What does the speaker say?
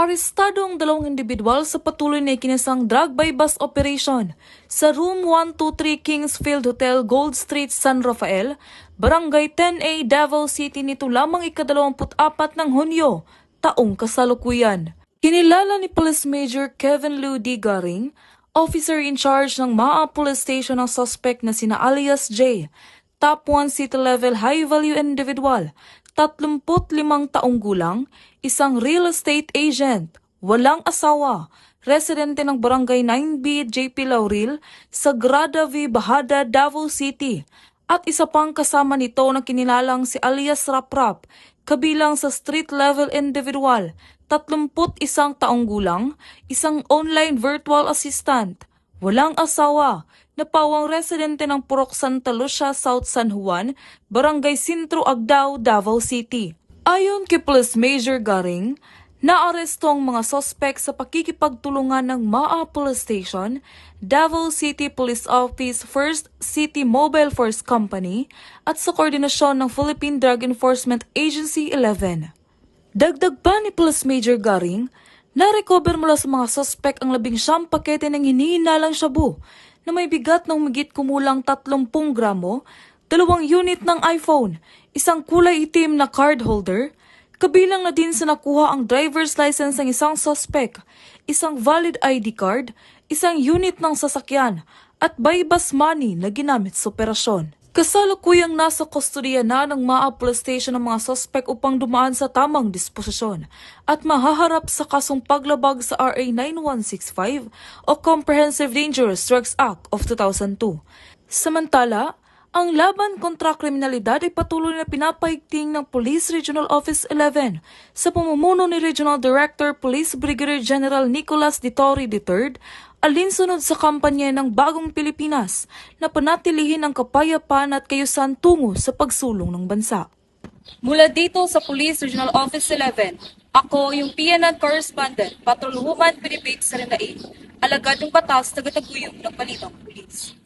Arestado ang dalawang individual sa patuloy na ikinasang drug by bus operation sa Room 123 Kingsfield Hotel, Gold Street, San Rafael, Barangay 10A, Davao City nito lamang ika-24 ng Hunyo, taong kasalukuyan. Kinilala ni Police Major Kevin Lou D. Garing, officer in charge ng Maa Police Station ng suspect na sina alias J, top 1 city level high-value individual, 35 taong gulang, isang real estate agent, walang asawa, residente ng Barangay 9B, JP Lauril, Sagrada V, Bahada, Davao City, at isa pang kasama nito na kinilalang si alias Raprap, kabilang sa street-level individual, 31 taong gulang, isang online virtual assistant, walang asawa, na pawang residente ng Purok Santa Lucia, South San Juan, Barangay Sintro, Agdao, Davao City. Ayon kay Police Major Garing, naaresto ang mga sospek sa pakikipagtulungan ng Maa Police Station, Davao City Police Office, First City Mobile Force Company, at sa koordinasyon ng Philippine Drug Enforcement Agency 11. Dagdag pa ni Police Major Garing, na-recover mula sa mga sospek ang 19 pakete ng hinihinalang shabu na may bigat ng higit kumulang 30 gramo, 2 unit ng iPhone, isang kulay itim na card holder, kabilang na din sa nakuha ang driver's license ng isang suspect, isang valid ID card, isang unit ng sasakyan, at buy-bus money na ginamit sa operasyon. Kasalukuyang nasa kustodiya na ng Maa Police Station ang mga suspect upang dumaan sa tamang disposisyon at mahaharap sa kasong paglabag sa RA 9165 o Comprehensive Dangerous Drugs Act of 2002. Samantala, ang laban kontra kriminalidad ay patuloy na pinapahigting ng Police Regional Office 11 sa pamumuno ni Regional Director Police Brigadier General Nicolas D. Torre III, alinsunod sa kampanya ng Bagong Pilipinas na panatilihin ang kapayapaan at kayusan tungo sa pagsulong ng bansa. Mula dito sa Police Regional Office 11, ako yung PNN Correspondent, Patrol Woman Pinipig Saranain, alagad ng batas tagataguyod ng Balitang Pulis.